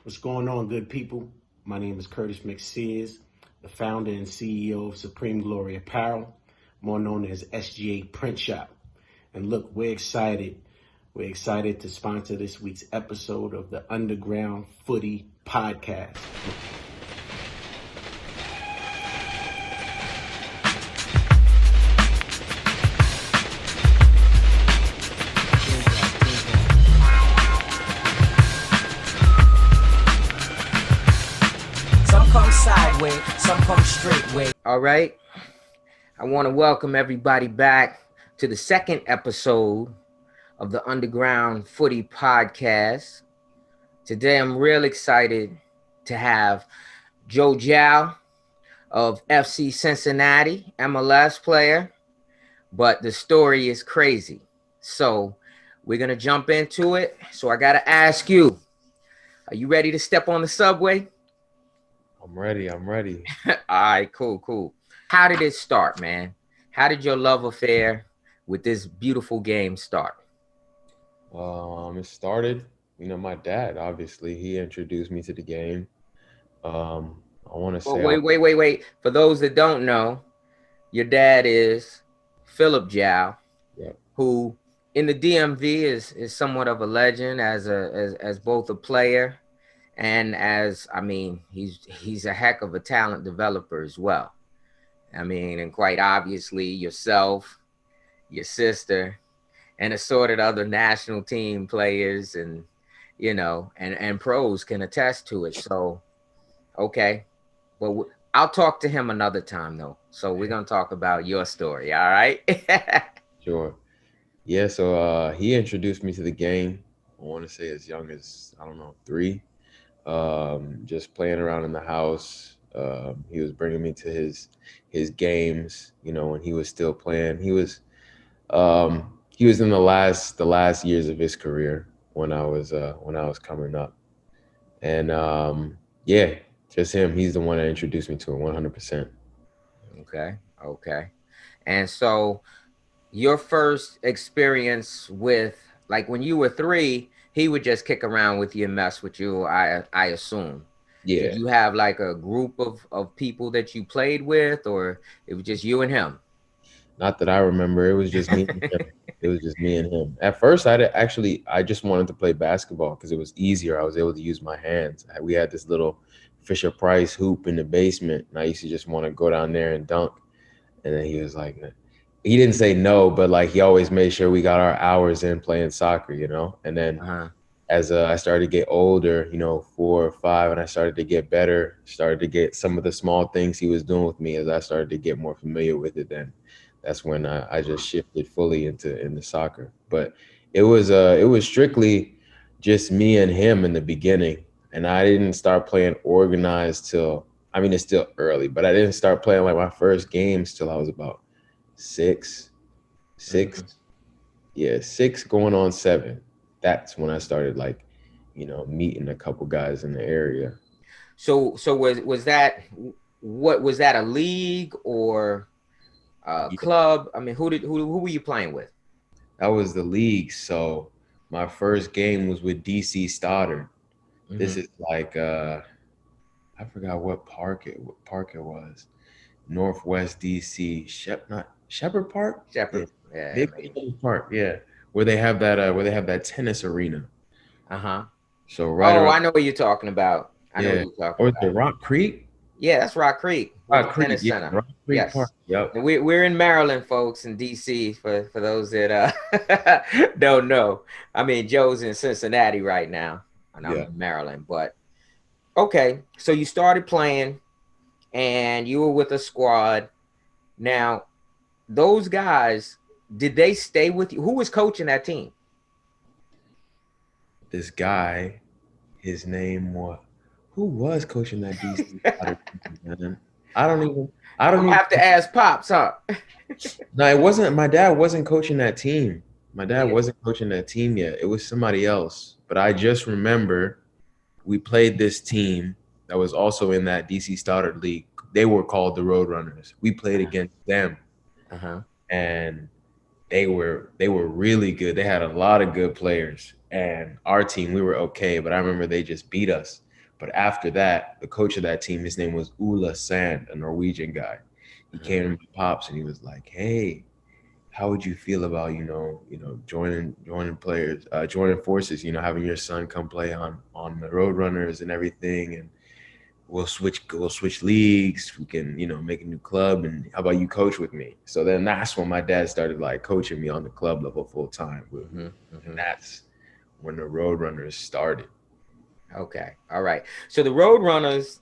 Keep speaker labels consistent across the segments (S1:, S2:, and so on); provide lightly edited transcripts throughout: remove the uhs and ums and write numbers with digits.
S1: What's going on, good people? My name is Curtis McSears, the founder and CEO of Supreme Glory Apparel, more known as SGA Print Shop. And look, we're excited. We're excited to sponsor this week's episode of the Underground Footy Podcast.
S2: Some come sideways, some come straight way. All right. I want to welcome everybody back to the second episode of the Underground Footy Podcast. Today, I'm real excited to have Gyau of FC Cincinnati, MLS player, but the story is crazy. So we're going to jump into it. So I got to ask you, are you ready to step on the subway?
S3: I'm ready.
S2: All right, cool. How did it start, man? How did your love affair with this beautiful game start?
S3: It started, my dad, obviously, he introduced me to the game. I want to
S2: Oh,
S3: say,
S2: wait. For those that don't know, your dad is Philip Gyau,
S3: yeah,
S2: who in the DMV is somewhat of a legend as both a player and he's a heck of a talent developer as well. I mean, and quite obviously yourself, your sister, and assorted other national team players and pros can attest to it. So, okay. Well, I'll talk to him another time though. So we're going to talk about your story. All right.
S3: sure. Yeah, so he introduced me to the game. I want to say as young as, I don't know, 3. Just playing around in the house. He was bringing me to his games, when he was still playing. He was in the last years of his career when I was coming up. And yeah, just him. He's the one that introduced me to it 100%.
S2: Okay. And so your first experience with, like, when you were 3, he would just kick around with you and mess with you, I assume. Did
S3: Yeah.
S2: you have like a group of people that you played with, or it was just you and him?
S3: Not that I remember. It was just me and him. It was just me and him. At first, I just wanted to play basketball because it was easier. I was able to use my hands. We had this little Fisher Price hoop in the basement, and I used to just want to go down there and dunk. And then he was like, he didn't say no, but like he always made sure we got our hours in playing soccer. And then
S2: Uh-huh.
S3: as I started to get older, 4 or 5, and I started to get better, started to get some of the small things he was doing with me as I started to get more familiar with it, then that's when I just shifted fully into soccer. But it was strictly just me and him in the beginning. And I didn't start playing organized till, I mean, it's still early, but I didn't start playing like my first games till I was about 6, 6,
S2: Mhm.
S3: yeah, 6 going on 7. That's when I started like, meeting a couple guys in the area.
S2: So was that, what was that, a league or a
S3: Yeah,
S2: club? I mean, who were you playing with?
S3: that was the league. So my first game was with DC Stoddard. This
S2: Mm-hmm.
S3: is like I forgot what park it was. Northwest DC, not Shepherd Park? Yeah.
S2: Shepherd. Yeah,
S3: Big
S2: maybe.
S3: Shepherd Park, yeah. Where they have that tennis arena.
S2: Uh-huh.
S3: So right
S2: Oh,
S3: around,
S2: I know what you're talking about. I know what
S3: yeah.
S2: you're talking
S3: Or is it
S2: about.
S3: Rock Creek?
S2: Yeah, that's Rock Creek with the
S3: Rock Creek,
S2: tennis
S3: yeah.
S2: center.
S3: Rock Creek Park.
S2: Yes.
S3: Yep.
S2: And we're in Maryland, folks, in DC, for those that don't know. I mean, Joe's in Cincinnati right now, and I'm
S3: Yeah.
S2: in Maryland. But okay, so you started playing and you were with a squad. Now, those guys, did they stay with you? Who was coaching that team?
S3: This guy, his name was, who was coaching that DC Stoddard team, man? I don't even I
S2: I'm
S3: don't
S2: gonna
S3: even
S2: have to ask Pops, huh?
S3: No, it wasn't. My dad wasn't coaching that team. My dad
S2: Yeah.
S3: wasn't coaching that team yet. It was somebody else. But I just remember we played this team that was also in that DC Stoddard League. They were called the Roadrunners. We played against them,
S2: Uh-huh.
S3: and they were really good. They had a lot of good players, and our team, we were okay. But I remember they just beat us. But after that, the coach of that team, his name was Ula Sand, a Norwegian guy. He came to my pops and he was like, "Hey, how would you feel about joining players, joining forces? Having your son come play on the Roadrunners and everything, and we'll switch leagues. We can make a new club, and how about you coach with me?" So then that's when my dad started like coaching me on the club level full time, and that's when the Roadrunners started.
S2: Okay. All right. So the Roadrunners,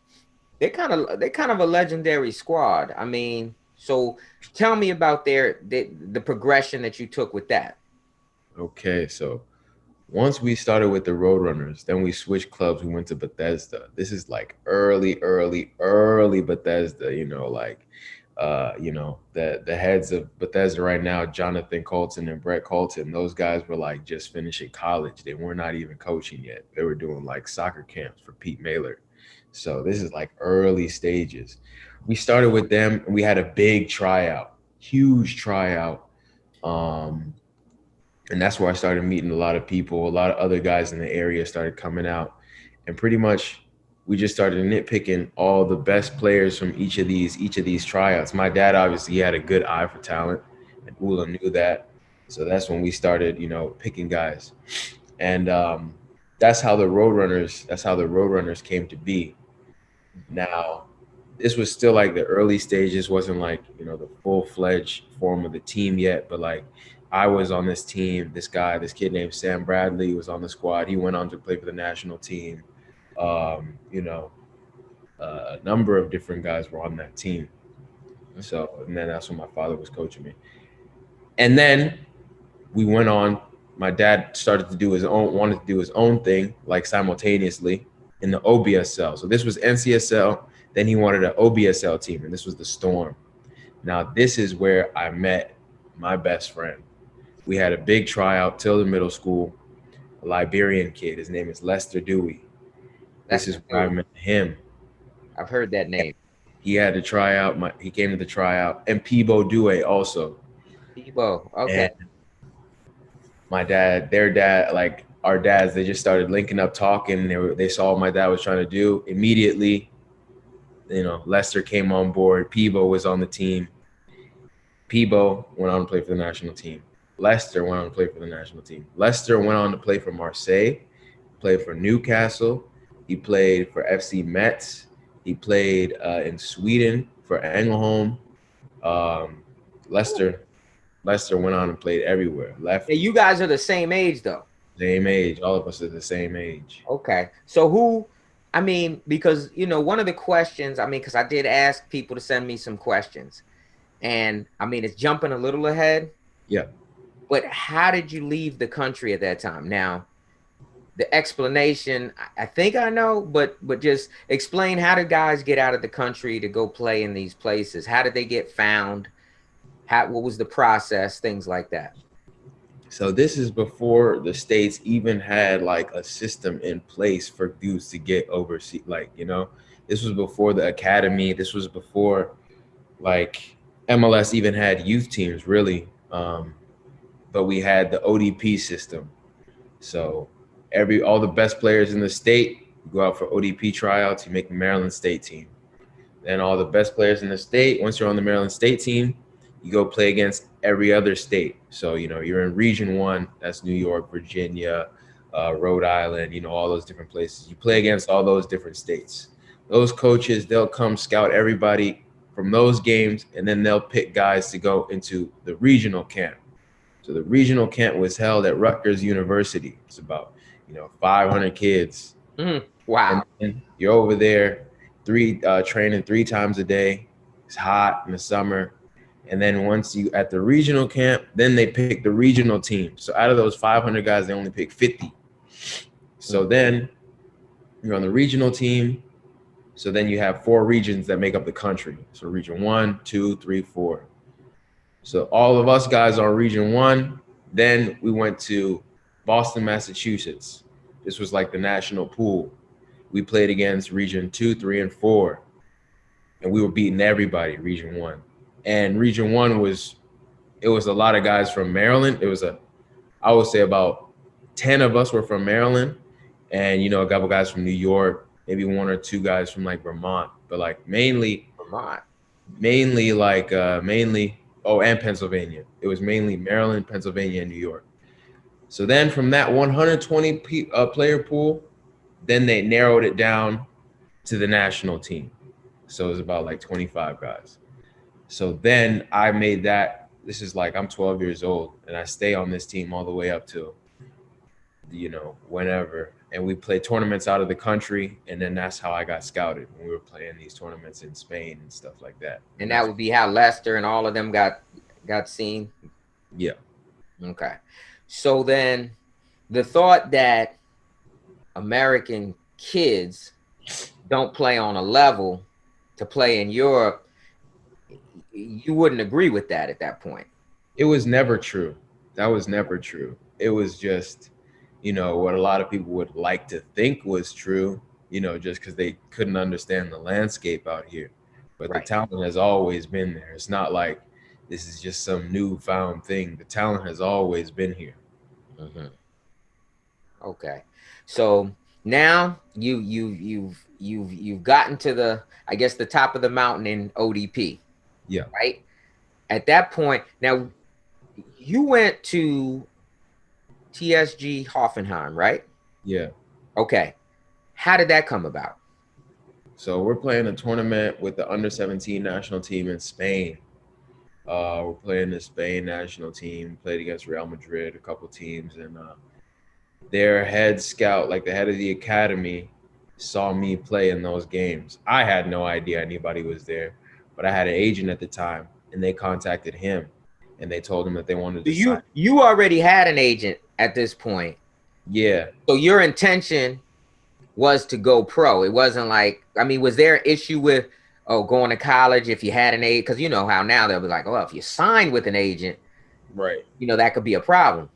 S2: they're kind of a legendary squad. I mean, so tell me about the progression that you took with that.
S3: Okay, so once we started with the Roadrunners, then we switched clubs. We went to Bethesda. This is like early Bethesda. The heads of Bethesda right now, Jonathan Colton and Brett Colton. Those guys were like just finishing college. They were not even coaching yet. They were doing like soccer camps for Pete Mailer. So this is like early stages. We started with them, and we had a big tryout, huge tryout. And that's where I started meeting a lot of people. A lot of other guys in the area started coming out, and pretty much we just started nitpicking all the best players from each of these tryouts. My dad obviously he had a good eye for talent, and Ula knew that. So that's when we started, picking guys, and that's how the Roadrunners came to be. Now, this was still like the early stages, wasn't like, the full-fledged form of the team yet, but like I was on this team. This kid named Sam Bradley was on the squad. He went on to play for the national team. Um, you know, a number of different guys were on that team. So, and then that's when my father was coaching me. And then we went on. My dad wanted to do his own thing, like simultaneously in the OBSL. So this was NCSL. Then he wanted an OBSL team, and this was the Storm. Now, this is where I met my best friend. We had a big tryout till the middle school, a Liberian kid. His name is Lester Dewey. This is where I met him.
S2: I've heard that name.
S3: He had to try out. He came to the tryout, and Peebo Dewey also.
S2: Peebo, okay.
S3: And their dad, like our dads, they just started linking up, talking. They saw what my dad was trying to do. Immediately, Lester came on board. Peebo was on the team. Peebo went on to play for the national team. Lester went on to play for the national team. Lester went on to play for Marseille, played for Newcastle. He played for FC Metz. He played in Sweden for Ängelholm. Lester went on and played everywhere.
S2: Hey, you guys are the same age, though.
S3: Same age. All of us are the same age.
S2: Okay. So because, one of the questions, because I did ask people to send me some questions. And, it's jumping a little ahead.
S3: Yeah.
S2: But how did you leave the country at that time? Now, the explanation, I think I know, but just explain, how did guys get out of the country to go play in these places? How did they get found? What was the process? Things like that.
S3: So this is before the States even had like a system in place for dudes to get overseas. This was before the academy. This was before like MLS even had youth teams, really. But we had the ODP system. So all the best players in the state go out for ODP tryouts. You make the Maryland State team. Then all the best players in the state, once you're on the Maryland State team, you go play against every other state. So, you're in Region 1, that's New York, Virginia, Rhode Island, all those different places. You play against all those different states. Those coaches, they'll come scout everybody from those games, and then they'll pick guys to go into the regional camp. So the regional camp was held at Rutgers University. It's about, 500 kids.
S2: Wow.
S3: And you're over there training 3 times a day. It's hot in the summer. And then once you at the regional camp, then they pick the regional team. So out of those 500 guys, they only pick 50. So then you're on the regional team. So then you have 4 regions that make up the country. So region 1, 2, 3, 4. So all of us guys are region 1. Then we went to Boston, Massachusetts. This was like the national pool. We played against region 2, 3, and 4. And we were beating everybody, region 1. And region 1 was a lot of guys from Maryland. I would say about 10 of us were from Maryland, and a couple guys from New York, maybe one or two guys from like Vermont, but like mainly
S2: Vermont.
S3: and Pennsylvania. It was mainly Maryland, Pennsylvania, and New York. So then from that 120 player pool, then they narrowed it down to the national team. So it was about like 25 guys. So then I made that. This is like I'm 12 years old, and I stay on this team all the way up to, whenever. And we play tournaments out of the country, and then that's how I got scouted when we were playing these tournaments in Spain and stuff like that.
S2: And that would be how Lester and all of them got seen.
S3: Yeah.
S2: Okay. So then the thought that American kids don't play on a level to play in Europe, you wouldn't agree with that at that point.
S3: It was never true. That was never true. It was just, what a lot of people would like to think was true, just because they couldn't understand the landscape out here. But
S2: Right.
S3: The talent has always been there. It's not like this is just some newfound thing. The talent has always been here.
S2: Mm-hmm. Okay. So now you've gotten to the, I guess, the top of the mountain in ODP.
S3: Yeah.
S2: Right. At that point, now you went to TSG Hoffenheim, right?
S3: Yeah.
S2: Okay. How did that come about?
S3: So we're playing a tournament with the under 17 national team in Spain. We're playing the Spain national team, played against Real Madrid, a couple teams, and their head scout, like the head of the academy, saw me play in those games. I had no idea anybody was there, but I had an agent at the time, and they contacted him, and they told him that they wanted to sign.
S2: You already had an agent at this point.
S3: Yeah.
S2: So your intention was to go pro. It wasn't like, I mean, was there an issue with going to college if you had an agent? Because you know how now they'll be like, if you signed with an agent,
S3: right,
S2: that could be a problem.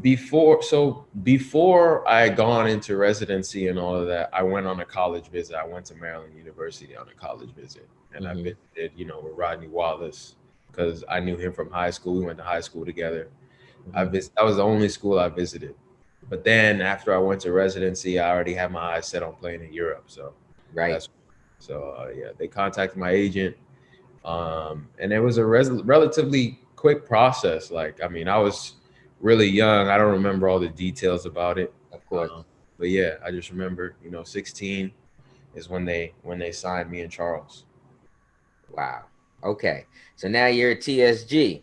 S3: Before I had gone into residency and all of that, I went on a college visit. I went to Maryland University on a college visit, and I visited, with Rodney Wallace, because I knew him from high school. We went to high school together. That was the only school I visited. But then after I went to residency, I already had my eyes set on playing in Europe. So
S2: right.
S3: They contacted my agent, and it was a relatively quick process. Like, I mean, I was really young. I don't remember all the details about it.
S2: Of course.
S3: But yeah, I just remember, 16 is when they signed me and Charles.
S2: Wow. Okay. So now you're at TSG.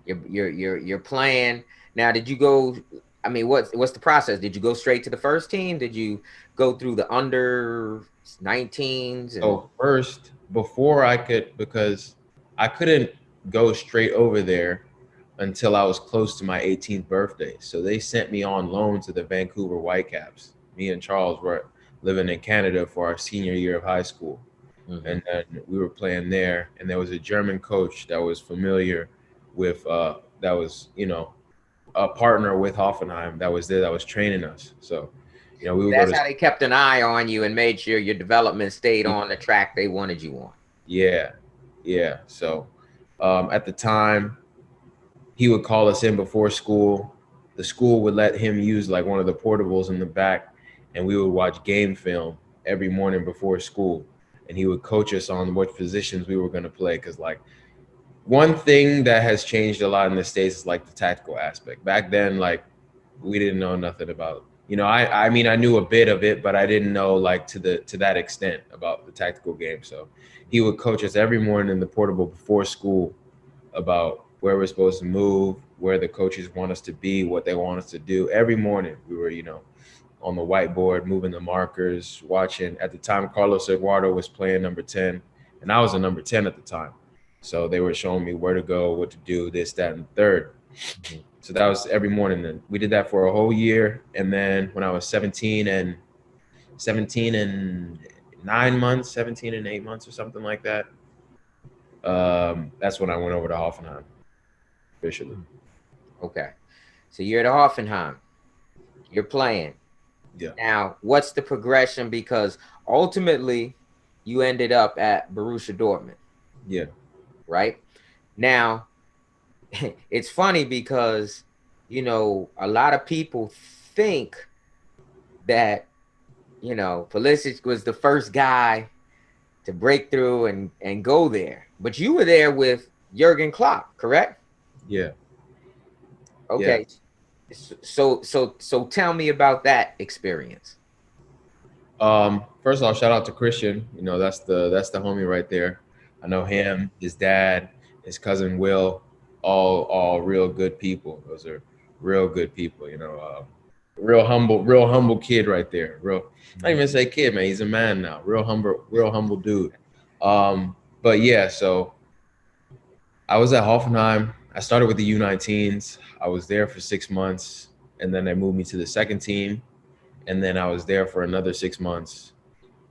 S2: You're playing. Now, did you go, I mean, what's the process? Did you go straight to the first team? Did you go through the under 19s?
S3: So first, because I couldn't go straight over there until I was close to my 18th birthday. So they sent me on loan to the Vancouver Whitecaps. Me and Charles were living in Canada for our senior year of high school. And then we were playing there, and there was a German coach that was familiar with, that was, a partner with Hoffenheim that was there, that was training us. So, we would
S2: That's how they kept an eye on you and made sure your development stayed on the track they wanted you on.
S3: Yeah. So at the time, he would call us in before school. The school would let him use like one of the portables in the back, and we would watch game film every morning before school. And he would coach us on what positions we were going to play. Because like one thing that has changed a lot in the States is like the tactical aspect. Back then, like we didn't know nothing about, I mean, I knew a bit of it, but I didn't know like to that extent about the tactical game. So he would coach us every morning in the portable before school about where we're supposed to move, where the coaches want us to be, what they want us to do. Every morning we were, on the whiteboard, moving the markers, watching. At the time, Carlos Eduardo was playing number 10, and I was a number 10 at the time. So they were showing me where to go, what to do, this, that, and third. So that was every morning. Then we did that for a whole year. And then when I was 17 and 9 months, 17 and 8 months or something like that, that's when I went over to Hoffenheim officially.
S2: Okay. So you're at Hoffenheim. You're playing.
S3: Yeah.
S2: Now, what's the progression? Because ultimately, you ended up at Borussia Dortmund.
S3: Yeah.
S2: Right? Now, it's funny because, a lot of people think that you know, Pulisic was the first guy to break through and go there. But you were there with Jurgen Klopp, correct?
S3: Yeah. Yeah.
S2: Okay. So tell me about that experience.
S3: First of all, shout out to Christian. You know, that's the homie right there. I know him, his dad, his cousin Will, all real good people. Those are real good people. You know, real humble kid right there. Real, I don't even say kid, man. He's a man now. Real humble dude. But yeah, so I was at Hoffenheim. I started with the U19s. I was there for 6 months, and then they moved me to the second team, and then I was there for another 6 months,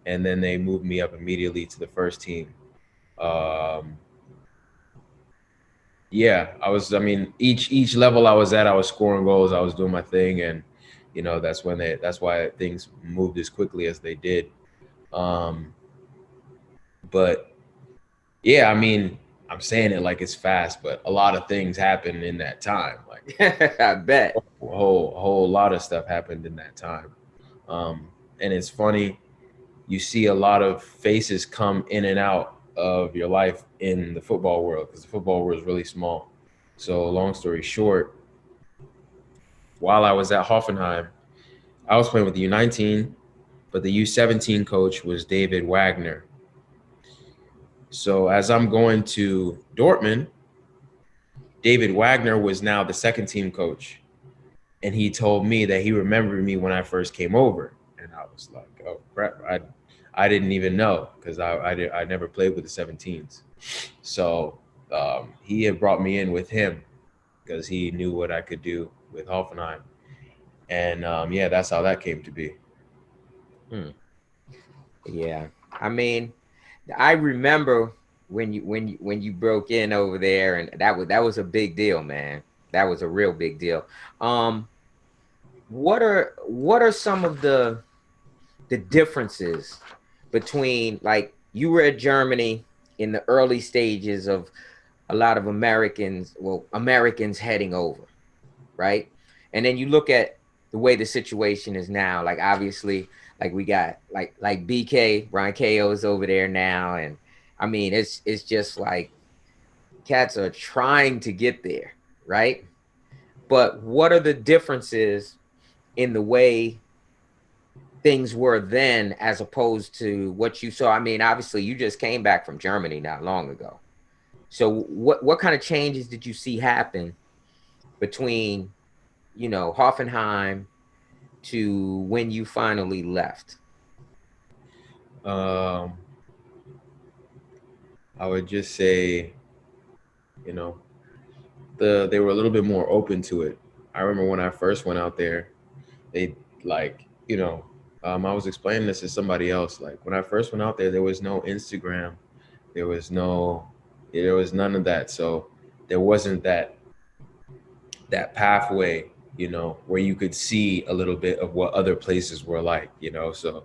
S3: and then they moved me up immediately to the first team. Um, yeah, I was. I mean, each level I was at, I was scoring goals. I was doing my thing, and you know that's why things moved as quickly as they did. Um, but yeah, I mean, I'm saying it like it's fast, but a lot of things happened in that time. Like
S2: I bet.
S3: a whole lot of stuff happened in that time. Um, and it's funny, you see a lot of faces come in and out of your life in the football world because the football world is really small. So long story short, while I was at Hoffenheim, I was playing with the U19, but the U17 coach was David Wagner. So as I'm going to Dortmund, David Wagner was now the second team coach. And he told me that he remembered me when I first came over. And I was like, oh crap, I didn't even know because I never played with the 17s. So he had brought me in with him because he knew what I could do with Hoffenheim. And yeah, that's how that came to be.
S2: Hmm. Yeah. I mean, I remember when you broke in over there, and that was a big deal, man. That was a real big deal. Um, what are some of the differences between, like, you were at Germany in the early stages of a lot of Americans heading over, right? And then you look at the way the situation is now. Like, obviously, like, we got like BK Brian KO is over there now, and I mean, it's just like cats are trying to get there, right? But what are the differences in the way things were then as opposed to what you saw? I mean, obviously, you just came back from Germany not long ago. So what kind of changes did you see happen between, Hoffenheim to when you finally left?
S3: Um, I would just say, you know, they were a little bit more open to it. I remember when I first went out there, they like, I was explaining this to somebody else. Like when I first went out there was no Instagram, there was no, there was none of that. So there wasn't that pathway, where you could see a little bit of what other places were like. So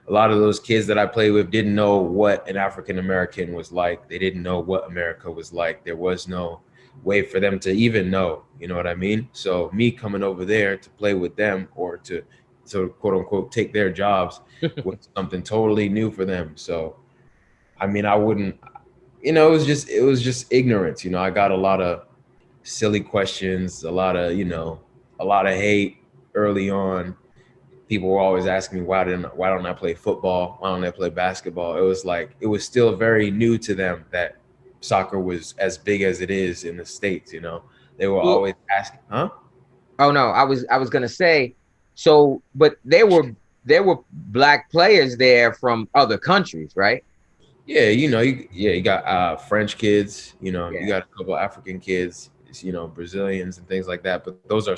S3: a lot of those kids that I played with didn't know what an African American was like. They didn't know what America was like. There was no way for them to even know, you know what I mean? So me coming over there to play with them or to quote unquote take their jobs was something totally new for them. So I mean, I wouldn't, it was just ignorance. I got a lot of silly questions, a lot of hate early on. People were always asking me why don't I play football? Why don't I play basketball? It was like it was still very new to them that soccer was as big as it is in the States. They were
S2: Well,
S3: always asking, huh?
S2: oh no, I was gonna say, so, but there were black players there from other countries, right?
S3: Yeah, you got French kids, you
S2: Yeah.
S3: got a couple African kids, Brazilians and things like that. But those are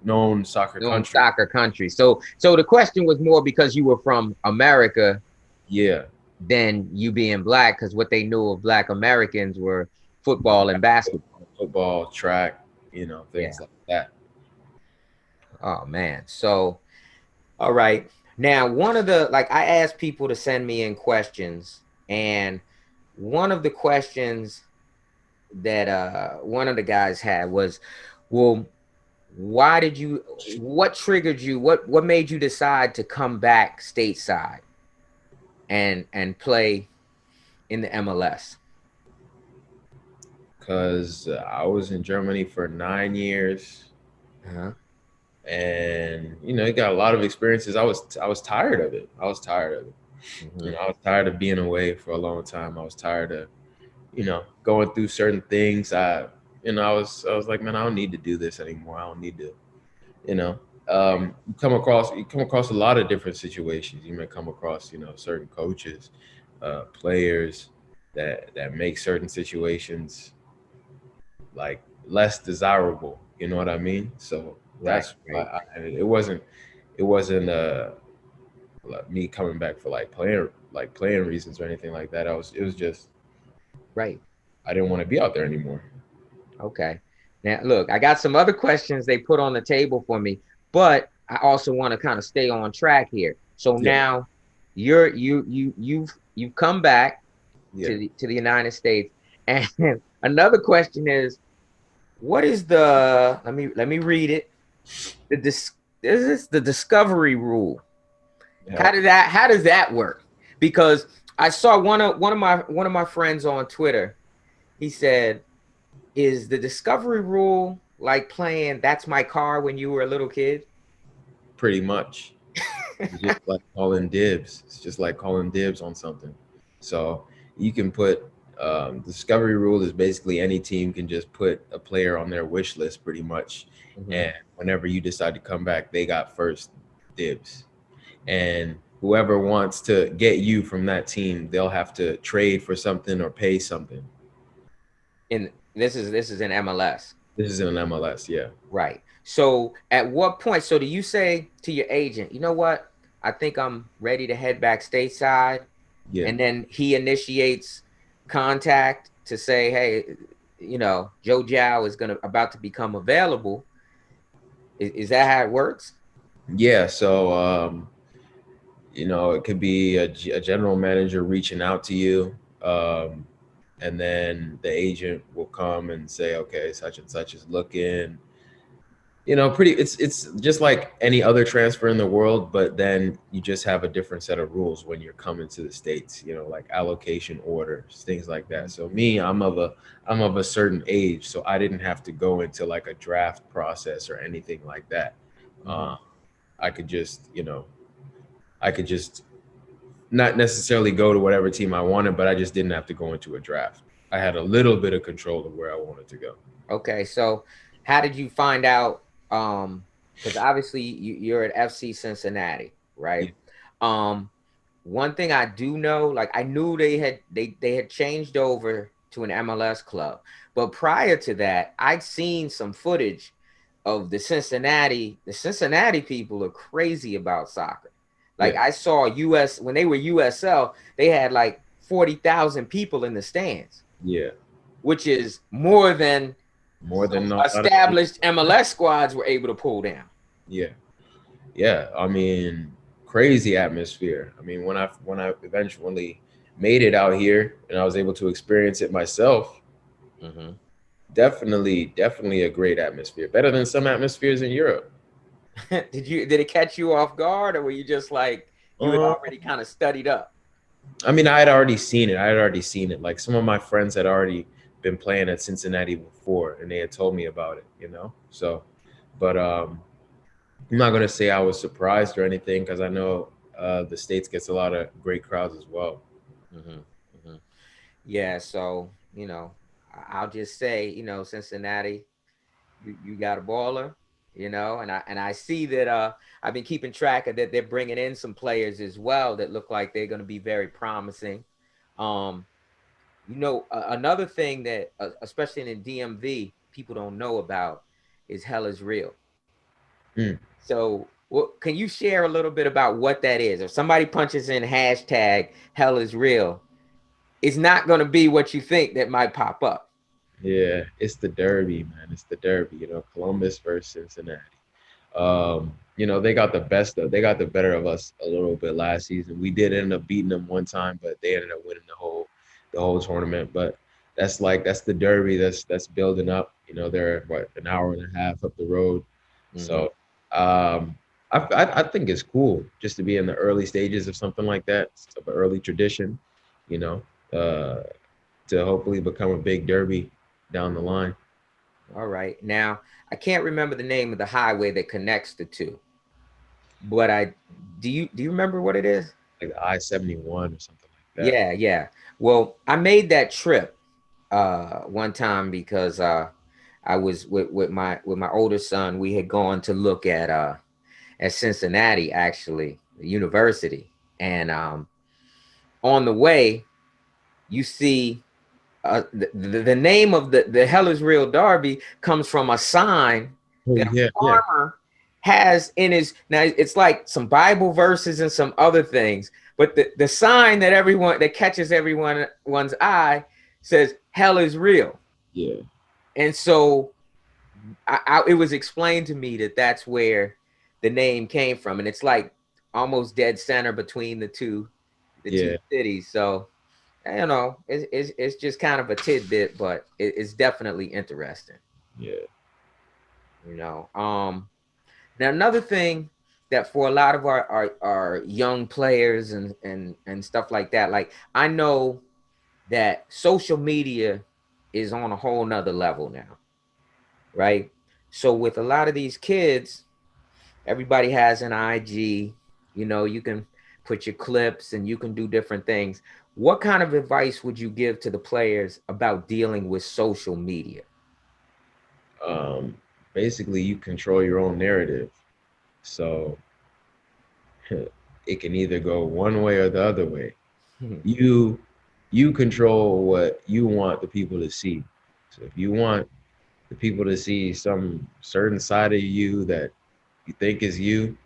S3: known soccer
S2: Known
S3: countries.
S2: soccer countries. So the question was more because you were from America
S3: Yeah,
S2: than you being black, because what they knew of black Americans were football and basketball.
S3: football, track,
S2: Yeah.
S3: things like that.
S2: Oh man. So, all right. Now, one of the, like, I asked people to send me in questions, and one of the questions that one of the guys had was, well, what triggered you? What made you decide to come back stateside and play in the MLS?
S3: Because I was in Germany for 9 years,
S2: Uh-huh.
S3: and you got a lot of experiences. I was tired of it. I was tired of it.
S2: Mm-hmm.
S3: I was tired of being away for a long time. I was tired of going through certain things. I was like, man, I don't need to do this anymore. I don't need to, you know. You come across a lot of different situations. You may come across certain coaches, players that make certain situations like less desirable. You know what I mean? So
S2: Right,
S3: that's why
S2: right,
S3: it wasn't like me coming back for like playing reasons or anything like that. It was just
S2: right.
S3: I didn't want to be out there anymore.
S2: Okay. Now, look, I got some other questions they put on the table for me, but I also want to kind of stay on track here. So
S3: Yeah,
S2: now you've come back
S3: yeah.
S2: to the United States, and another question is, what is the let me read it. This is the discovery rule.
S3: Yeah.
S2: How does that work? Because I saw one of my friends on Twitter. He said, is the discovery rule like playing That's My Car when you were a little kid?
S3: Pretty much. It's just like calling dibs. It's just like calling dibs on something. So you can put discovery rule is basically any team can just put a player on their wish list pretty much,
S2: Mm-hmm.
S3: and whenever you decide to come back, they got first dibs. And whoever wants to get you from that team, they'll have to trade for something or pay something.
S2: And this is in MLS.
S3: This is in an MLS, yeah.
S2: Right. So at what point, so do you say to your agent, you know what? I think I'm ready to head back stateside.
S3: Yeah.
S2: And then he initiates contact to say, hey, Joe Gyau is about to become available. Is that how it works?
S3: Yeah, so it could be a general manager reaching out to you, and then the agent will come and say, okay, such and such is looking. It's just like any other transfer in the world, but then you just have a different set of rules when you're coming to the States, like allocation orders, things like that. So me, I'm of a certain age, so I didn't have to go into like a draft process or anything like that.
S2: Mm-hmm.
S3: Uh, I could just not necessarily go to whatever team I wanted, but I just didn't have to go into a draft. I had a little bit of control of where I wanted to go.
S2: Okay, so how did you find out? Because obviously you're at FC Cincinnati,
S3: Yeah.
S2: right? Um, One thing I do know, like I knew they had changed over to an MLS club, but prior to that, I'd seen some footage of the Cincinnati. The Cincinnati people are crazy about soccer. Like
S3: Yeah.
S2: I saw US when they were USL, they had like 40,000 people in the stands,
S3: Yeah.
S2: which is more than
S3: More than
S2: some
S3: a lot of teams.
S2: established MLS squads were able to pull down.
S3: Yeah. Yeah. I mean, crazy atmosphere. I mean, when I eventually made it out here and I was able to experience it myself,
S2: Mm-hmm.
S3: definitely a great atmosphere. Better than some atmospheres in Europe.
S2: Did it catch you off guard, or were you just like you had
S3: Uh,
S2: already kind of studied up?
S3: I mean, I had already seen it. I had already seen it. Like some of my friends had already been playing at Cincinnati before, and they had told me about it. So, but I'm not gonna say I was surprised or anything because I know the States gets a lot of great crowds as well.
S2: Mm-hmm. Mm-hmm. Yeah, so I'll just say, Cincinnati, you got a baller, and I see that I've been keeping track of that they're bringing in some players as well that look like they're going to be very promising. Um, another thing that especially in the DMV people don't know about is Hell is Real.
S3: Mm.
S2: So, can you share a little bit about what that is? If somebody punches in hashtag Hell is Real, it's not going to be what you think that might pop up.
S3: Yeah, it's the Derby, man. It's the Derby. Columbus versus Cincinnati. They got the they got the better of us a little bit last season. We did end up beating them one time, but they ended up winning the whole tournament. But that's the Derby that's building up. They're what, an hour and a half up the road. So I think it's cool just to be in the early stages of something like that, of an early tradition, you know, uh, to hopefully become a big derby down the line.
S2: All right. Now, I can't remember the name of the highway that connects the two, but do you remember what it is?
S3: Like the I-71 or something like that.
S2: Yeah, yeah. Well, I made that trip one time because I was with my older son. We had gone to look at Cincinnati, actually, the university. And on the way, you see the name of the Hell is Real Derby comes from a sign
S3: Oh
S2: that
S3: yeah,
S2: a
S3: yeah,
S2: farmer has in his. Now it's like some Bible verses and some other things, but the sign that everyone that catches everyone's eye says Hell is real.
S3: yeah,
S2: And so it was explained to me that that's where the name came from, and it's like almost dead center between the two
S3: yeah,
S2: cities. So it's just kind of a tidbit, but it's definitely interesting.
S3: yeah.
S2: You know, now another thing that for a lot of our young players and stuff like that, like I know that social media is on a whole nother level now, right? So with a lot of these kids, everybody has an IG. You can put your clips and you can do different things. What kind of advice would you give to the players about dealing with social media?
S3: Um, Basically, you control your own narrative, so it can either go one way or the other way. You you control what you want the people to see. So if you want the people to see some certain side of you that you think is you,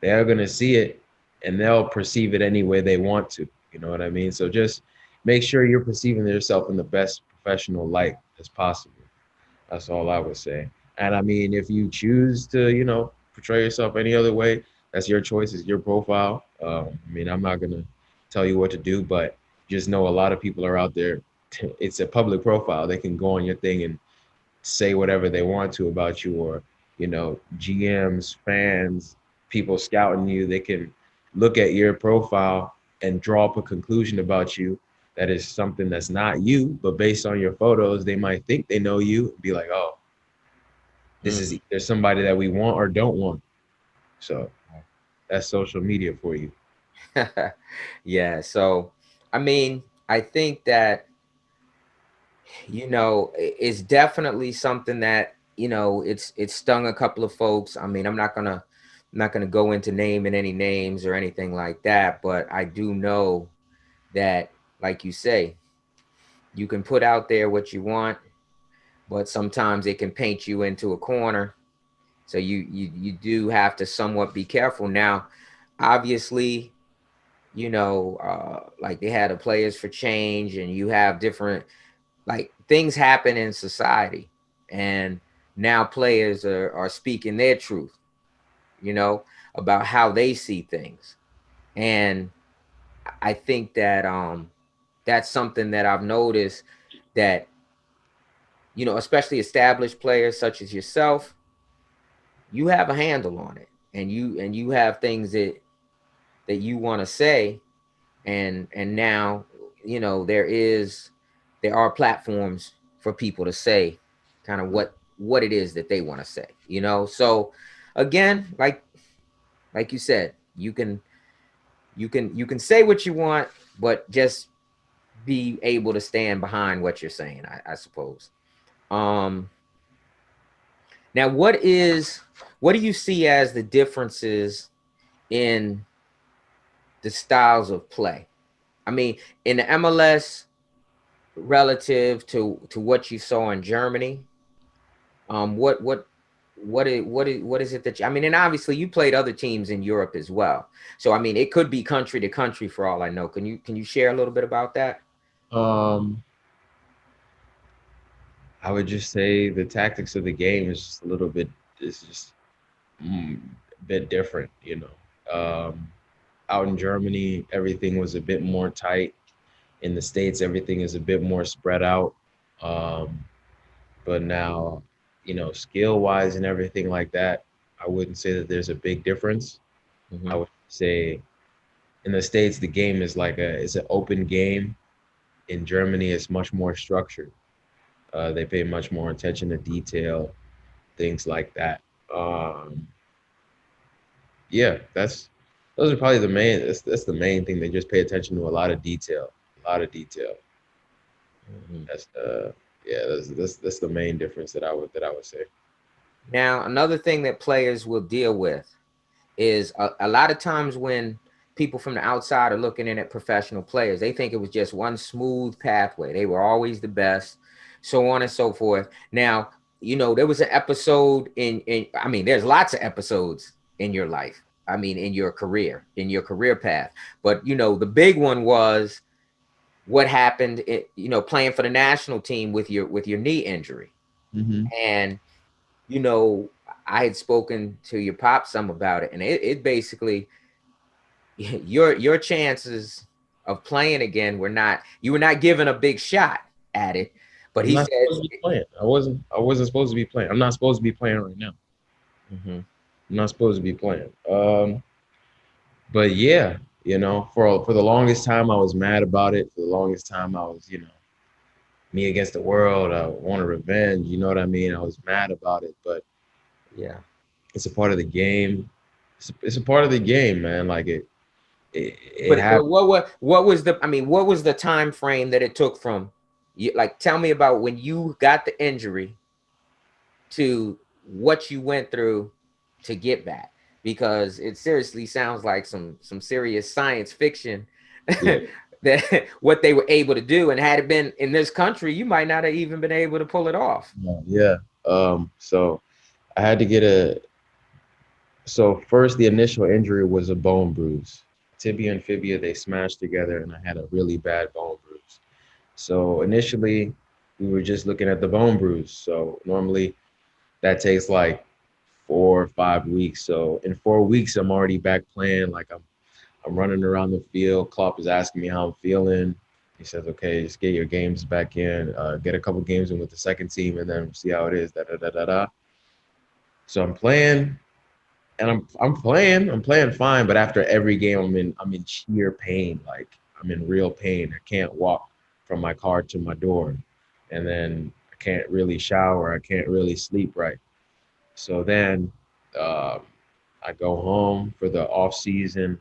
S3: they're gonna see it and they'll perceive it any way they want to. You know what I mean? So just make sure you're perceiving yourself in the best professional light as possible. That's all I would say. And I mean, if you choose to, portray yourself any other way, that's your choice, it's your profile. I mean, I'm not gonna tell you what to do, but just know a lot of people are out there. It's a public profile. They can go on your thing and say whatever they want to about you, or GMs, fans, people scouting you. They can look at your profile and draw up a conclusion about you that is something that's not you, but based on your photos, they might think they know you and be like, oh, this is either somebody that we want or don't want. So that's social media for you.
S2: Yeah. So, I mean, I think that it's definitely something that it's stung a couple of folks. I mean, I'm not gonna go into naming any names or anything like that, but I do know that, like you say, you can put out there what you want, but sometimes it can paint you into a corner. So you do have to somewhat be careful. Now, obviously, like they had a Players for Change, and you have different, like, things happen in society, and now players are speaking their truth, you know, about how they see things. And I think that that's something that I've noticed, that especially established players such as yourself, you have a handle on it, and you have things that you want to say. And now there are platforms for people to say kind of what it is that they want to say. So again, like you said, you can say what you want, but just be able to stand behind what you're saying, I suppose. um Now, what do you see as the differences in the styles of play? I mean, in the MLS, relative to what you saw in Germany, what is it that I mean, and obviously you played other teams in Europe as well. So I mean, it could be country to country for all I know. Can you share a little bit about that?
S3: Um, I would just say the tactics of the game is just a little bit is just a bit different. Out in Germany, everything was a bit more tight. In the States, everything is a bit more spread out. But now, skill wise and everything like that, I wouldn't say that there's a big difference.
S2: Mm-hmm.
S3: I would say in the States, the game is it's an open game. In Germany, it's much more structured. They pay much more attention to detail, things like that. Um, yeah, those are probably the main. That's the main thing. They just pay attention to a lot of detail, a lot of detail.
S2: Mm-hmm.
S3: That's yeah, that's the main difference that I would say.
S2: Now, another thing that players will deal with is a lot of times when people from the outside are looking in at professional players, they think it was just one smooth pathway. They were always the best, so on and so forth. Now, there was an episode I mean, there's lots of episodes in your life. I mean, in your career path. But, the big one was what happened, playing for the national team with your knee injury.
S3: Mm-hmm.
S2: And, you know, I had spoken to your pop some about it, and it basically your chances of playing again you were not given a big shot at it, but
S3: I'm
S2: he
S3: not
S2: said,
S3: supposed to be playing. I wasn't supposed to be playing. I'm not supposed to be playing right now.
S2: mm-hmm.
S3: I'm not supposed to be playing. But yeah, for the longest time I was mad about it. For the longest time I was, me against the world. I wanted revenge. You know what I mean? I was mad about it, but
S2: Yeah.
S3: it's a part of the game. It's a part of the game, man. Like it
S2: But
S3: happened.
S2: what was the time frame that it took from you? Like, tell me about when you got the injury to what you went through to get back, because it seriously sounds like some serious science fiction.
S3: Yeah,
S2: That what they were able to do, and had it been in this country, you might not have even been able to pull it off.
S3: yeah. So I had to get a. So first, the initial injury was a bone bruise. Tibia and fibia, they smashed together, and I had a really bad bone bruise. So initially, we were just looking at the bone bruise. So normally that takes like 4 or 5 weeks. So in 4 weeks, I'm already back playing. Like I'm running around the field. Klopp is asking me how I'm feeling. He says, "Okay, just get your games back in. Get a couple games in with the second team, and then see how it is." Da da da da da. So I'm playing, and I'm playing fine. But after every game, I'm in sheer pain. Like I'm in real pain. I can't walk from my car to my door, and then I can't really shower. I can't really sleep right. So then um, I go home for the off season.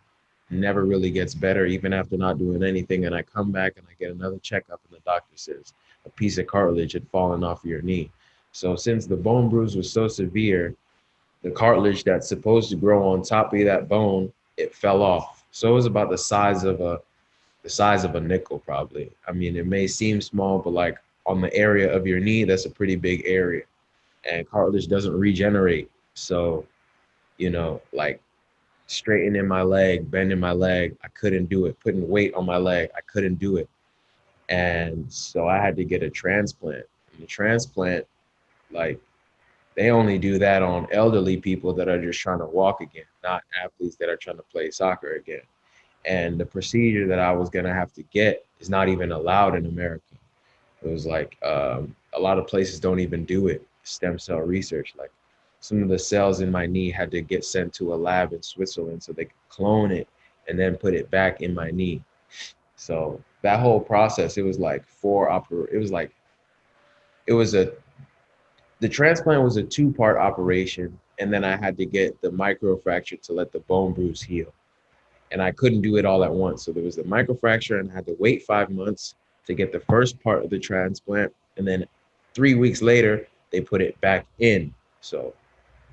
S3: Never really gets better, even after not doing anything. And I come back and I get another checkup, and the doctor says a piece of cartilage had fallen off your knee. So since the bone bruise was so severe, the cartilage that's supposed to grow on top of that bone, it fell off. So it was about the size of a nickel, probably. I mean, it may seem small, but like on the area of your knee, that's a pretty big area, and cartilage doesn't regenerate. So, like straightening my leg, bending my leg, I couldn't do it. Putting weight on my leg, I couldn't do it. And so I had to get a transplant. And the transplant, like, they only do that on elderly people that are just trying to walk again, not athletes that are trying to play soccer again. And the procedure that I was going to have to get is not even allowed in America. It was like a lot of places don't even do it. Stem cell research, like some of the cells in my knee had to get sent to a lab in Switzerland so they could clone it and then put it back in my knee. So that whole process, it was like it was a the transplant was a two-part operation, and then I had to get the microfracture to let the bone bruise heal. And I couldn't do it all at once. So there was the microfracture, and I had to wait 5 months to get the first part of the transplant. And then 3 weeks later, they put it back in. So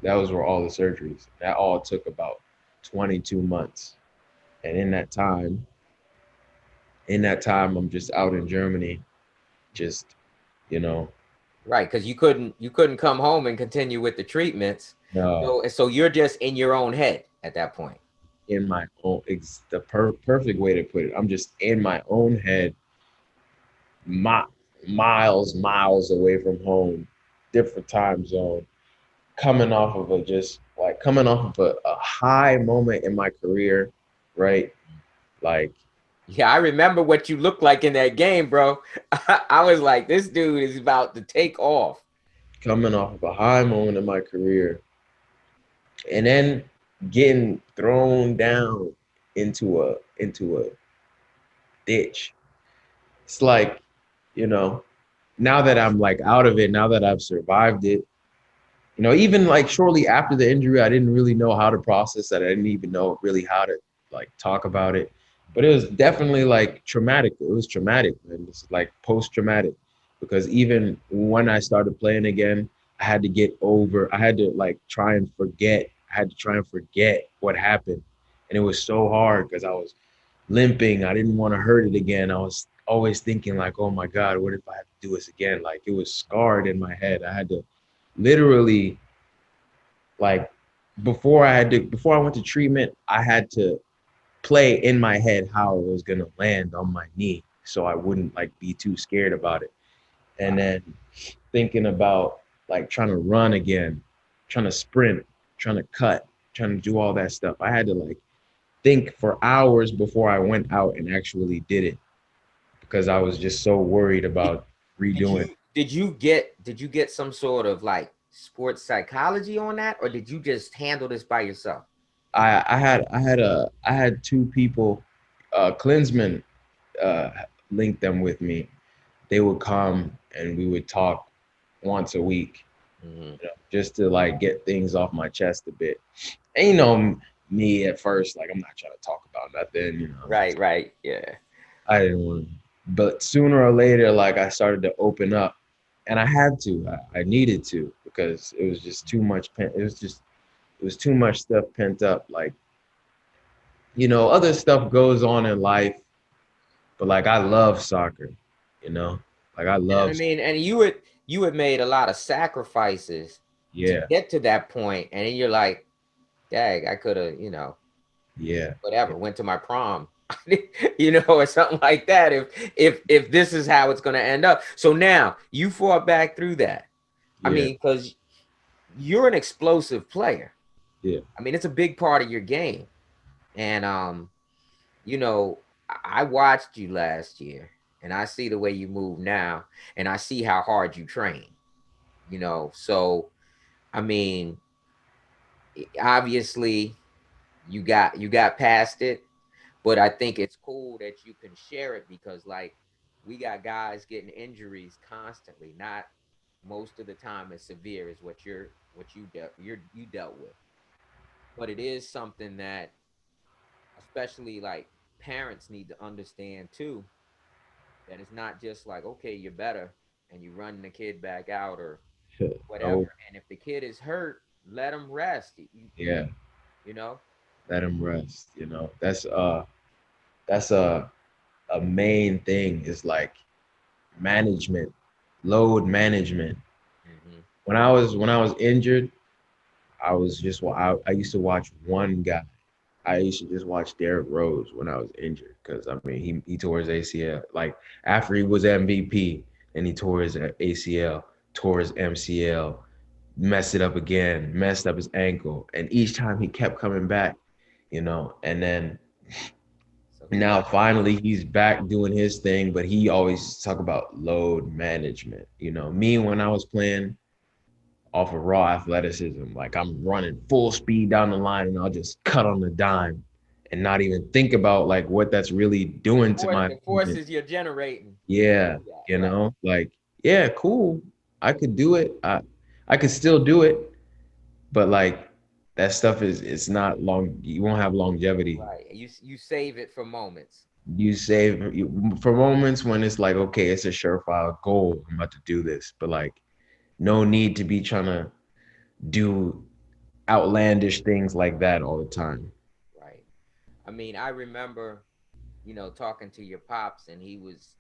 S3: that was where all the surgeries. That all took about 22 months. And in that time, I'm just out in Germany, just, you know,
S2: Right, because you couldn't come home and continue with the treatments.
S3: uh,
S2: So you're just in your own head at that point.
S3: in my own, it's the perfect way to put it. I'm just in my own head, mi- miles away from home, different time zone, coming off of a high moment in my career, right? Like,
S2: Yeah, I remember what you looked like in that game, bro. I was like, this dude is about to take off.
S3: coming off of a high moment in my career, and then getting thrown down into a ditch. It's like, you know, now that I'm like out of it, now that I've survived it, even like shortly after the injury, I didn't really know how to process that. I didn't even know really how to like talk about it. But it was definitely like traumatic. It was traumatic, man. It's like post-traumatic because even when I started playing again, I had to like try and forget. I had to try and forget what happened. And it was so hard because I was limping. I didn't want to hurt it again. I was always thinking like, oh my God, what if I have to do this again? Like it was scarred in my head. I had to literally like before I went to treatment, I had to play in my head how it was gonna land on my knee so I wouldn't like be too scared about it. And then thinking about like trying to run again, trying to sprint, trying to cut, trying to do all that stuff. I had to like think for hours before I went out and actually did it because I was just so worried about
S2: Did
S3: redoing.
S2: you did you get some sort of like sports psychology on that, or did you just handle this by yourself?
S3: I had two people, Klinsman, uh, linked them with me. They would come and we would talk once a week,
S2: Mm-hmm.
S3: just to like get things off my chest a bit. And me at first, like I'm not trying to talk about nothing,
S2: Right, yeah.
S3: I didn't want to. But sooner or later, like I started to open up, and I had to. I needed to because it was just too much. It was too much stuff pent up. Like other stuff goes on in life, but like I love soccer, you know, like I
S2: And I
S3: love.
S2: mean, and you had made a lot of sacrifices to
S3: Yeah,
S2: get to that point, and then you're like, dang, I could have,
S3: yeah,
S2: whatever, went to my prom, or something like that. If this is how it's gonna end up. So now you fought back through that. I
S3: yeah,
S2: mean, because you're an explosive player.
S3: yeah.
S2: I mean, it's a big part of your game. And you know, I watched you last year and I see the way you move now and I see how hard you train. So I mean, obviously you got past it, but I think it's cool that you can share it because like we got guys getting injuries constantly, not most of the time as severe as what you dealt with. But it is something that especially like parents need to understand too, that it's not just like, okay, you're better and you run the kid back out or
S3: Oh,
S2: whatever. And if the kid is hurt, let him rest.
S3: yeah.
S2: You know?
S3: Let him rest. That's a main thing is like management, load management.
S2: Mm-hmm.
S3: When I was injured, I used to watch one guy. I used to just watch Derrick Rose when I was injured because I mean he tore his ACL. Like after he was MVP and he tore his ACL, tore his MCL, messed it up again, messed up his ankle, and each time he kept coming back, and then
S2: So he
S3: now finally he's back doing his thing, but he always talk about load management. Me when I was playing off of raw athleticism. Like I'm running full speed down the line and I'll just cut on the dime and not even think about like what that's really doing to my
S2: the
S3: movement.
S2: forces you're generating to
S3: Yeah,
S2: do that, right?
S3: like yeah, cool. I could do it. I could still do it, but like that stuff is it's not long. You won't have longevity.
S2: Right. You save it for moments.
S3: For moments when it's like okay, it's a surefire goal. I'm about to do this, but like no need to be trying to do outlandish things like that all the time.
S2: Right. I mean, I remember, talking to your pops, and he was,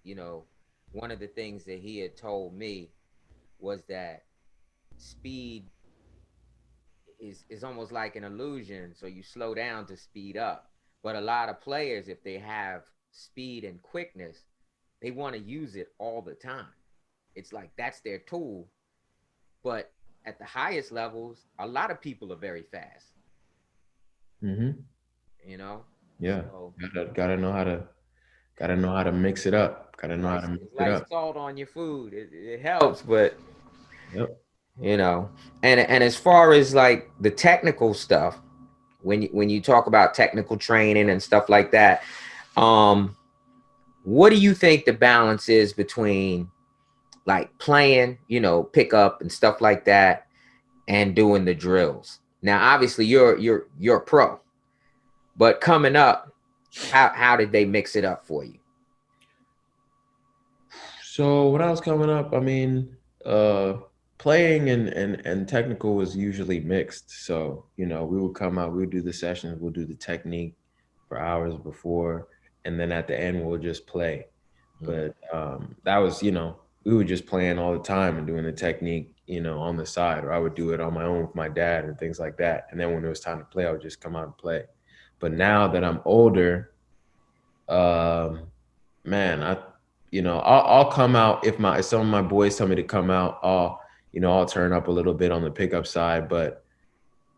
S2: one of the things that he had told me was that speed is almost like an illusion. So you slow down to speed up. But a lot of players, if they have speed and quickness, they want to use it all the time. It's like that's their tool. But at the highest levels, a lot of people are very fast,
S3: Hmm.
S2: you know?
S3: Yeah,
S2: So
S3: gotta mix it up. Gotta know how to mix
S2: it's
S3: it
S2: like
S3: up.
S2: salt on your food. It helps, but
S3: Yep.
S2: you know. And as far as like the technical stuff, when you talk about technical training and stuff like that, what do you think the balance is between like playing, pickup and stuff like that, and doing the drills? Now, obviously, you're a pro, but coming up, how did they mix it up for you?
S3: So when I was coming up, I mean, playing and technical was usually mixed. So, we would come out, we would do the sessions, we'll do the technique for hours before, and then at the end we'll just play. But that was, we were just playing all the time and doing the technique, on the side, or I would do it on my own with my dad and things like that. And then when it was time to play, I would just come out and play. But now that I'm older, um, man, I'll come out if some of my boys tell me to come out. I'll turn up a little bit on the pickup side, but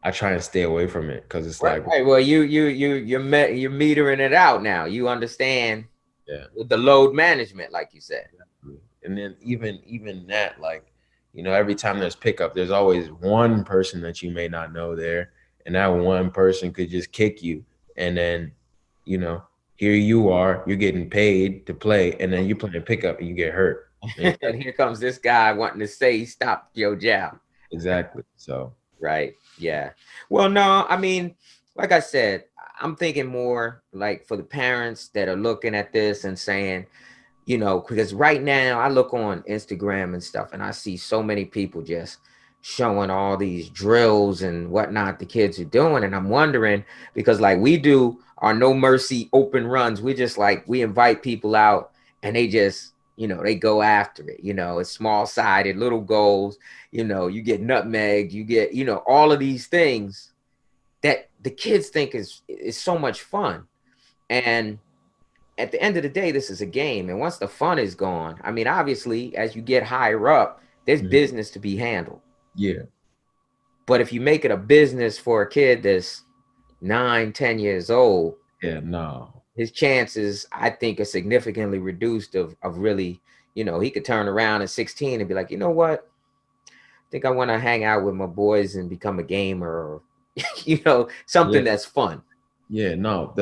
S3: I try and stay away from it because it's like,
S2: Right. Well, you're metering it out now. You understand
S3: yeah,
S2: the load management, like you said.
S3: and then even that, like, every time there's pickup, there's always one person that you may not know there, and that one person could just kick you, and then, you know, here you are, you're getting paid to play, and then you playing pickup and you get hurt.
S2: And here comes this guy wanting to say stop your jab.
S3: Exactly. So
S2: Right. Yeah. Well, no, I mean, like I said, I'm thinking more like for the parents that are looking at this and saying, because right now I look on Instagram and stuff and I see so many people just showing all these drills and whatnot the kids are doing. And I'm wondering, because like we do our no mercy open runs, we just like we invite people out and they just, they go after it. It's small sided little goals, you get nutmeg, you get, all of these things that the kids think is so much fun. And at the end of the day, this is a game. And once the fun is gone, I mean, obviously, as you get higher up, there's business to be handled.
S3: yeah.
S2: But if you make it a business for a kid that's 9, 10 years old,
S3: Yeah, no.
S2: his chances, I think, are significantly reduced of really, he could turn around at 16 and be like, you know what? I think I want to hang out with my boys and become a gamer or, something
S3: Yeah.
S2: that's fun.
S3: Yeah, no.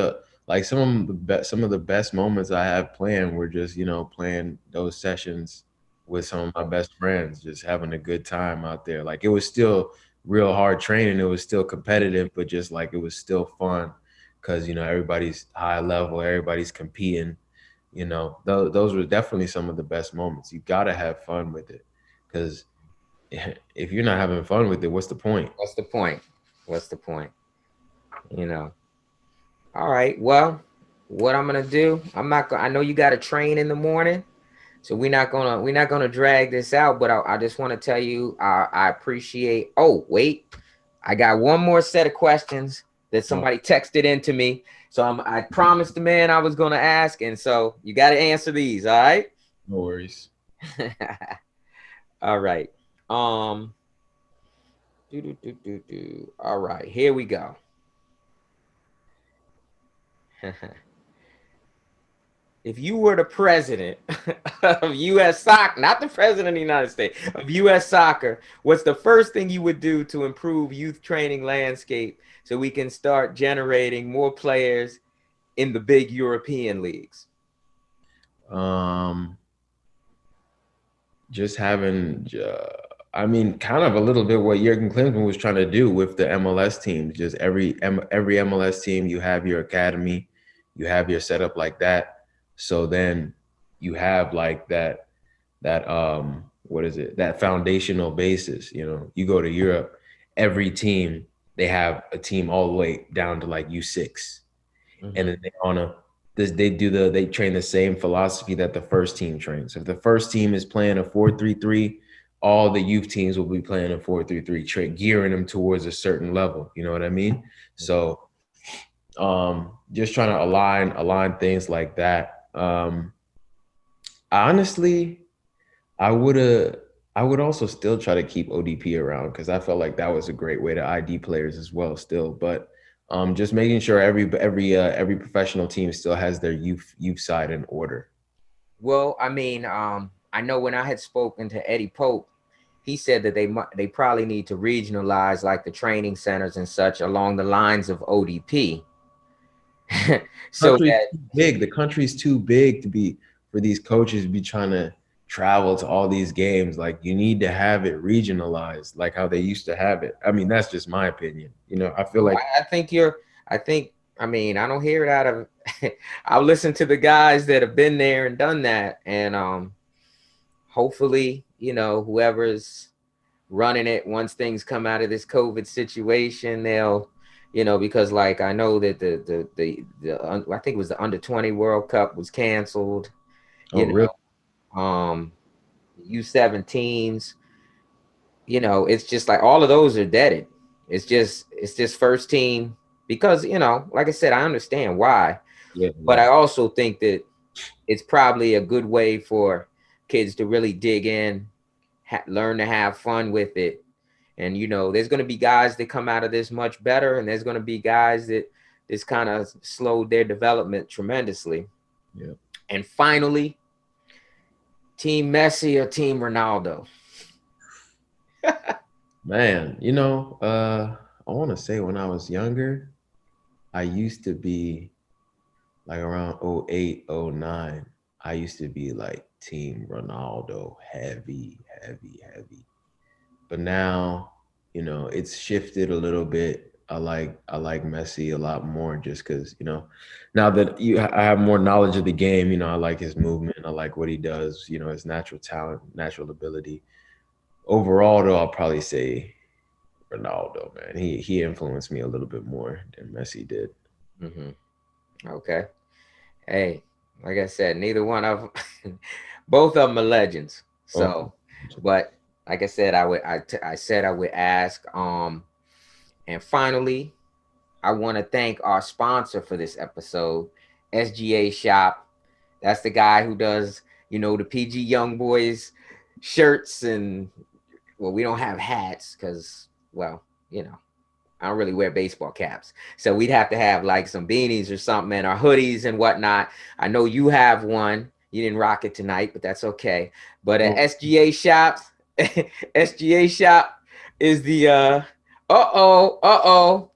S3: Some of the best moments I have playing were just, playing those sessions with some of my best friends, just having a good time out there. Like it was still real hard training. It was still competitive, but just like it was still fun because, everybody's high level, everybody's competing. Those were definitely some of the best moments. You gotta have fun with it. Because if you're not having fun with it, what's the point?
S2: What's the point? What's the point? You know. All right. Well, what I'm gonna do, I'm not gonna I know you gotta train in the morning. So we're not gonna drag this out, but I just want to tell you I appreciate. Oh, wait. I got one more set of questions that
S3: No,
S2: somebody texted into me. So I promised the man I was gonna ask, and so you gotta answer these, all right?
S3: no worries.
S2: All right. Um all right, here we go. If you were the president of U.S. soccer, not the president of the United States, of U.S. soccer, what's the first thing you would do to improve youth training landscape so we can start generating more players in the big European leagues?
S3: Um, just having, I mean, kind of a little bit what Jurgen Klinsmann was trying to do with the MLS teams. Just every MLS team, you have your academy, you have your setup like that. So then you have like that what is it? That foundational basis. You go to Europe, every team they have a team all the way down to like U6, and then they train the same philosophy that the first team trains. So if the first team is playing a 4-3-3, all the youth teams will be playing a 4-3-3, gearing them towards a certain level. You know what I mean? So just trying to align things like that. Honestly, I would I would also still try to keep ODP around because I felt like that was a great way to ID players as well still. But just making sure every professional team still has their youth side in order.
S2: Well, I mean, I know when I had spoken to Eddie Pope, he said that they probably need to regionalize like the training centers and such along the lines of ODP. So
S3: Country's
S2: that
S3: too big. The country's too big to be for these coaches to be trying to travel to all these games. Like you need to have it regionalized, like how they used to have it. I mean, that's just my opinion. You know, I feel like
S2: I think I mean, I don't hear it out of I'll listen to the guys that have been there and done that. And hopefully, you know, whoever's running it, once things come out of this COVID situation, they'll, you know, because like I know that I think it was the under-20 World Cup was canceled,
S3: oh
S2: you
S3: really?
S2: know, U17s, you know, it's just like all of those are deaded. It's just first team because, you know, like I said, I understand why,
S3: Yeah,
S2: but
S3: yeah.
S2: I also think that it's probably a good way for kids to really dig in, learn to have fun with it. And, you know, there's going to be guys that come out of this much better, and there's going to be guys that this kind of slowed their development tremendously.
S3: Yeah.
S2: And finally, Team Messi or Team Ronaldo?
S3: Man, you know, I want to say when I was younger, I used to be like around 08, 09. I used to be like Team Ronaldo, heavy, heavy, heavy. But now, you know, it's shifted a little bit. I like Messi a lot more just because, you know, now that I have more knowledge of the game, you know, I like his movement. I like what he does, you know, his natural talent, natural ability. Overall, though, I'll probably say Ronaldo, man. He influenced me a little bit more than Messi did.
S2: Mm-hmm. Okay. Hey, like I said, neither one of both of them are legends.
S3: Oh,
S2: So, but like I said, I said I would ask. And finally, I want to thank our sponsor for this episode, SGA Shop. That's the guy who does, you know, the PG Young Boys shirts and well, we don't have hats because, well, you know, I don't really wear baseball caps. So we'd have to have like some beanies or something and our hoodies and whatnot. I know you have one. You didn't rock it tonight, but that's okay. But at
S3: oh.
S2: SGA Shops, SGA Shop is the uh-oh.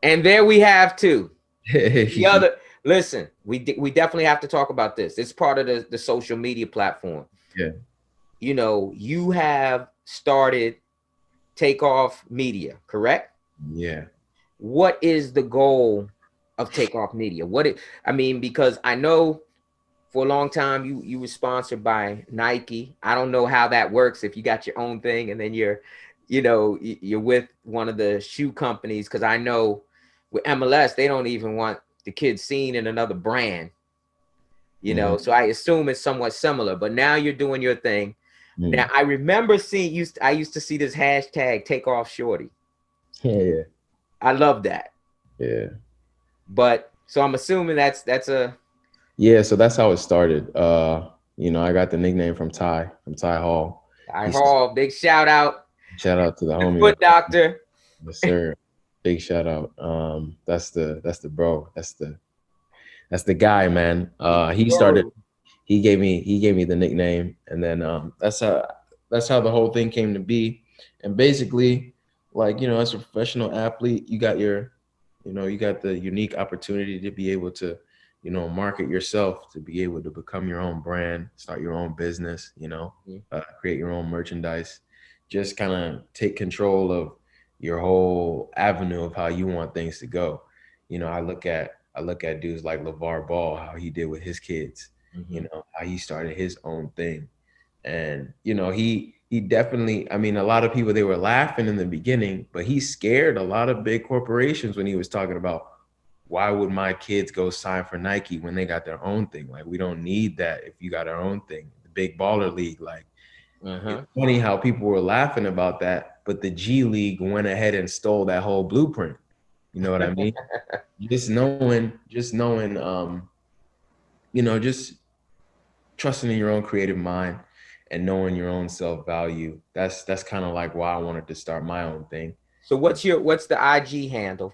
S2: And there we have two. The other, listen, we definitely have to talk about this. It's part of the social media platform.
S3: Yeah,
S2: You know, you have started Takeoff Media, correct?
S3: yeah.
S2: What is the goal of Takeoff Media? I mean, because I know for a long time you were sponsored by Nike. I don't know how that works if you got your own thing and then you're with one of the shoe companies, because I know with MLS they don't even want the kids seen in another brand, you
S3: Yeah.
S2: know. So I assume it's somewhat similar, but now you're doing your thing. Now
S3: Mm.
S2: I remember I used to see this hashtag Takeoff Shorty.
S3: Yeah,
S2: I love that.
S3: yeah.
S2: But so I'm assuming that's a
S3: Yeah, so that's how it started. You know, I got the nickname from Ty Hall.
S2: I
S3: He's
S2: Hall. Big shout out,
S3: shout out to the
S2: the
S3: homie.
S2: foot doctor.
S3: Yes, sir. Big shout out. That's the bro. That's the guy, man. He started.
S2: Yo.
S3: He gave me the nickname, and then that's how the whole thing came to be. And basically, like you know, as a professional athlete, you got the unique opportunity to be able to, you know, market yourself, to be able to become your own brand, start your own business, you know, create your own merchandise, just kind of take control of your whole avenue of how you want things to go. You know, I look at dudes like LeVar Ball, how he did with his kids, you
S2: Mhm.
S3: know, how he started his own thing. And, you know, he definitely, I mean, a lot of people they were laughing in the beginning, but he scared a lot of big corporations when he was talking about why would my kids go sign for Nike when they got their own thing? Like, we don't need that if you got our own thing. The big baller league, like it's
S2: Uh-huh.
S3: funny how people were laughing about that, but the G League went ahead and stole that whole blueprint. You know what I mean? Just knowing, just trusting in your own creative mind and knowing your own self value. That's kind of like why I wanted to start my own thing.
S2: So what's the IG handle?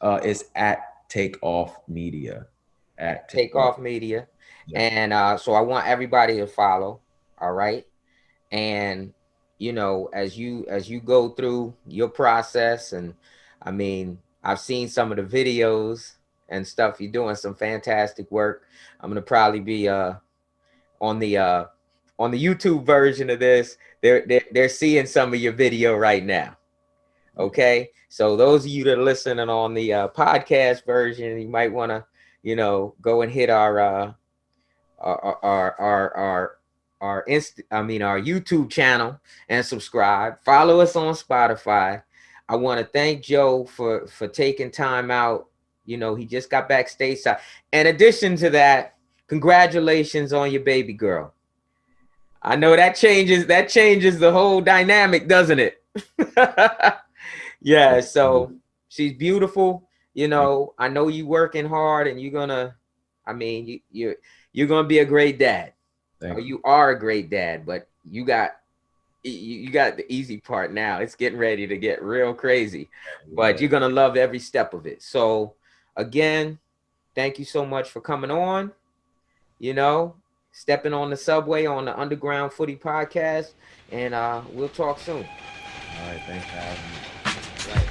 S3: It's at Takeoff Media. At Takeoff.
S2: Takeoff Media.
S3: Yeah.
S2: And so I want everybody to follow. All right. And you know, as you go through your process, and I mean, I've seen some of the videos and stuff. You're doing some fantastic work. I'm gonna probably be on the YouTube version of this. They're seeing some of your video right now. Okay, so those of you that are listening on the podcast version, you might want to, you know, go and hit our our YouTube channel and subscribe. Follow us on Spotify. I want to thank Joe for taking time out. You know, he just got back stateside. In addition to that, congratulations on your baby girl. I know that changes the whole dynamic, doesn't it? Yeah, so she's beautiful. You know, I know you working hard, and you're gonna, I mean, you're gonna be a great dad. Or you are a great dad, but you got the easy part now. It's getting ready to get real crazy, but you're gonna love every step of it. So again, thank you so much for coming on. You know, stepping on the subway on the Underground Footy podcast, and we'll talk soon.
S3: All right, thanks for having me.
S2: Right.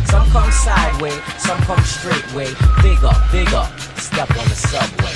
S4: Some come sideways, some come straight way. Big up, step on the subway.